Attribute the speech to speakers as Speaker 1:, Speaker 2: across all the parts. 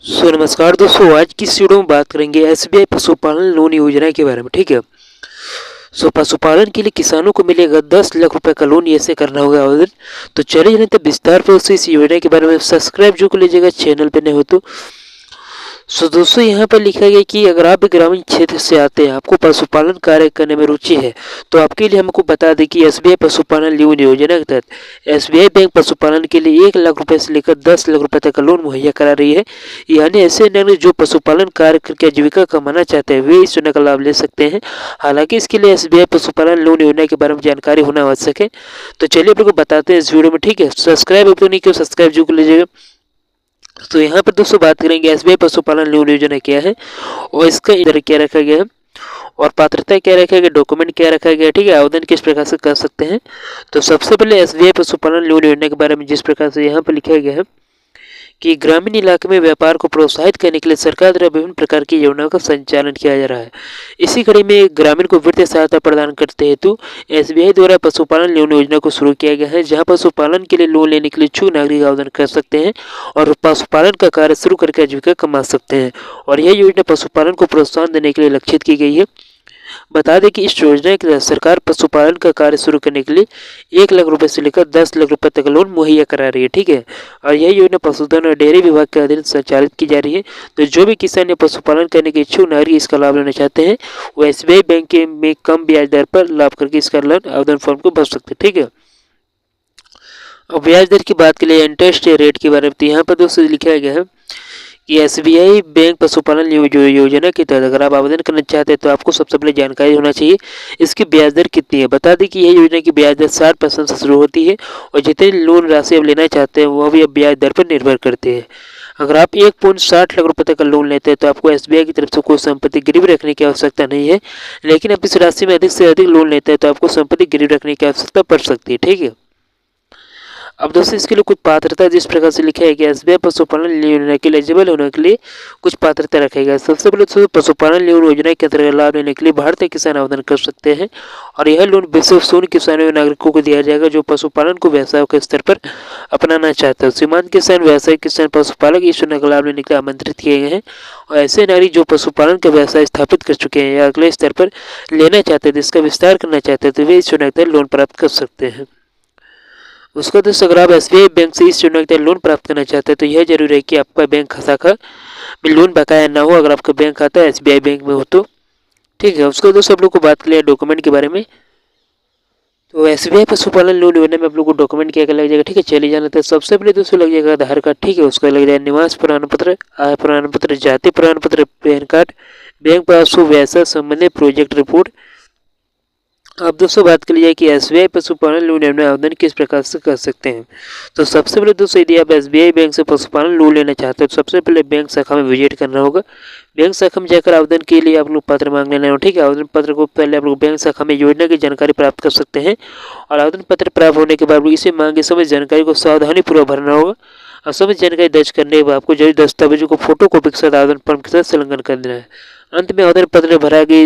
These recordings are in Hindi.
Speaker 1: नमस्कार दोस्तों, आज की इस वीडियो में बात करेंगे एसबीआई पशुपालन लोन योजना के बारे में। ठीक है। पशुपालन के लिए किसानों को मिलेगा 10 लाख रुपए का लोन। ऐसे करना होगा आवेदन। तो चलिए जानते हैं विस्तार पर इस योजना के बारे में। सब्सक्राइब जो कर लीजिएगा चैनल पे नए हो तो। दोस्तों, यहाँ पर लिखा गया कि अगर आप भी ग्रामीण क्षेत्र से आते हैं, आपको पशुपालन कार्य करने में रुचि है, तो आपके लिए हमको बता दें कि एसबीआई पशुपालन लोन योजना के तहत एसबीआई बैंक पशुपालन के लिए 1 लाख रुपए से लेकर 10 लाख रुपए तक का लोन मुहैया करा रही है। यानी ऐसे नागरिक जो पशुपालन कार्य करके आजीविका कमाना चाहते हैं, वे इस योजना का लाभ ले सकते हैं। हालांकि इसके लिए एसबीआई पशुपालन लोन योजना के बारे में जानकारी होना आवश्यक है। तो चलिए आप लोग को बताते हैं इस वीडियो में। ठीक है। सब्सक्राइब तो नहीं किया, सब्सक्राइब जरूर कर लीजिएगा। तो यहाँ पर दोस्तों बात करेंगे एसबीआई पशुपालन लोन योजना क्या है और इसका इधर क्या रखा गया है और पात्रता क्या रखा गया, डॉक्यूमेंट क्या रखा गया। ठीक है। आवेदन किस प्रकार से कर सकते हैं। तो सबसे पहले एसबीआई पशुपालन लोन योजना के बारे में जिस प्रकार से यहाँ पर लिखा गया है कि ग्रामीण इलाके में व्यापार को प्रोत्साहित करने के लिए सरकार द्वारा विभिन्न प्रकार की योजनाओं का संचालन किया जा रहा है। इसी कड़ी में ग्रामीण को वित्तीय सहायता प्रदान करते हेतु एसबीआई द्वारा पशुपालन लोन योजना को शुरू किया गया है, जहां पशुपालन के लिए लोन लेने के लिए इच्छुक नागरिक आवेदन कर सकते हैं और पशुपालन का कार्य शुरू करके आजीविका कमा सकते हैं। और यह योजना पशुपालन को प्रोत्साहन देने के लिए लक्षित की गई है। बता दें कि इस योजना के तहत सरकार पशुपालन का कार्य शुरू करने के लिए 1 लाख रुपए से लेकर 10 लाख रुपए तक लोन मुहैया करा रही है। ठीक है। और यह योजना पशुधन और डेयरी विभाग के अधीन संचालित की जा रही है। तो जो भी किसान या पशुपालन करने के इच्छुक नागरिक इसका लाभ लेना चाहते हैं, वो एसबीआई बैंक में कम ब्याज दर पर लाभ करके इसका लोन आवेदन फॉर्म को भर सकते हैं। ठीक है। अब ब्याज दर की बात के लिए इंटरेस्ट रेट के बारे में, तो यहाँ पर दोस्तों लिखा गया है कि एसबीआई बैंक पशुपालन योजना के तहत अगर आप आवेदन करना चाहते हैं तो आपको सबसे पहले जानकारी होना चाहिए इसकी ब्याज दर कितनी है। बता दें कि यह योजना की ब्याज दर 7% से शुरू होती है और जितनी लोन राशि आप लेना चाहते हैं वह भी अब ब्याज दर पर निर्भर करते हैं। अगर आप 1.60 लाख रुपए तक का लोन लेते हैं तो आपको एसबीआई की तरफ से कोई संपत्ति गिरवी रखने की आवश्यकता नहीं है। लेकिन आप इस राशि में अधिक से अधिक लोन लेते हैं तो आपको संपत्ति गिरवी रखने की आवश्यकता पड़ सकती है। ठीक है। अब दोस्तों इसके लिए कुछ पात्रता जिस प्रकार से लिखा है कि एसबीआई पशुपालन योजना के लिए एलिजिबल होने के लिए कुछ पात्रता रखा गया। सबसे पहले तो पशुपालन लोन योजना के अंतर्गत लाभ लेने के लिए भारतीय किसान आवेदन कर सकते हैं और यह लोन विश्व शून्य किसानों और नागरिकों को दिया जाएगा जो पशुपालन को व्यवसाय के स्तर पर अपनाना चाहते हैं। सीमांत किसान, व्यावसायिक किसान, पशुपालक इस योजना का लाभ लेने के लिए आमंत्रित किए गए हैं और ऐसे नागरिक जो पशुपालन का व्यवसाय स्थापित कर चुके हैं या अगले स्तर पर लेना चाहते हैं, जिसका विस्तार करना चाहते हैं, तो वे इस योजना के तहत लोन प्राप्त कर सकते हैं। उसका दोस्तों अगर आप एसबीआई बैंक से इस योजना के तहत लोन प्राप्त करना चाहते हैं तो यह जरूरी है कि आपका बैंक खाता में लोन बकाया ना हो, अगर आपका बैंक खाता एसबीआई बैंक में हो तो। ठीक है। उसका दोस्तों आप लोग को बात कर लिया डॉक्यूमेंट के बारे में। तो एसबीआई पशुपालन लोन योजना में आप लोग को डॉक्यूमेंट क्या क्या लग जाएगा। ठीक है। चलिए जाना था। सबसे पहले दोस्तों लग जाएगा आधार कार्ड। ठीक है। उसका लग जाएगा निवास प्रमाण पत्र, आय प्रमाण पत्र, जाति प्रमाण पत्र, पैन कार्ड, बैंक पासबुक, व्यवसाय संबंधी प्रोजेक्ट रिपोर्ट। अब दोस्तों बात कर लीजिए कि एसबीआई पशुपालन लोन योजना आवेदन किस प्रकार से कर सकते हैं। तो सबसे पहले दोस्तों यदि आप एसबीआई बैंक से पशुपालन लोन लेना चाहते हैं तो सबसे पहले बैंक शाखा में विजिट करना होगा। बैंक शाखा में जाकर आवेदन के लिए आप लोग पत्र मांग लेना होगा। ठीक है। आवेदन पत्र को पहले आप लोग बैंक शाखा में योजना की जानकारी प्राप्त कर सकते हैं और आवेदन पत्र प्राप्त होने के बाद इसे मांगे समय जानकारी को सावधानी पूर्वक भरना होगा और समय जानकारी दर्ज करने के बाद आपको जरूरी दस्तावेजों को फोटो कॉपी के साथ आवेदन फॉर्म के साथ संलग्न कर देना है। अंत में आवेदन पत्र में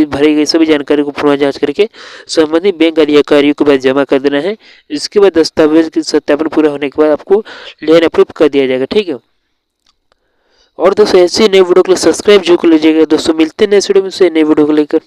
Speaker 1: भरी गई सभी जानकारी को पुनः जांच करके संबंधित बैंक अधिकारियों के पास जमा कर देना है। इसके बाद दस्तावेज की सत्यापन पूरा होने के बाद आपको लोन अप्रूव कर दिया जाएगा। ठीक है। और दोस्तों ऐसी नई वीडियो के लिए सब्सक्राइब जरूर कर लीजिएगा। दोस्तों मिलते हैं नेक्स्ट वीडियो में से नई वीडियो को लेकर।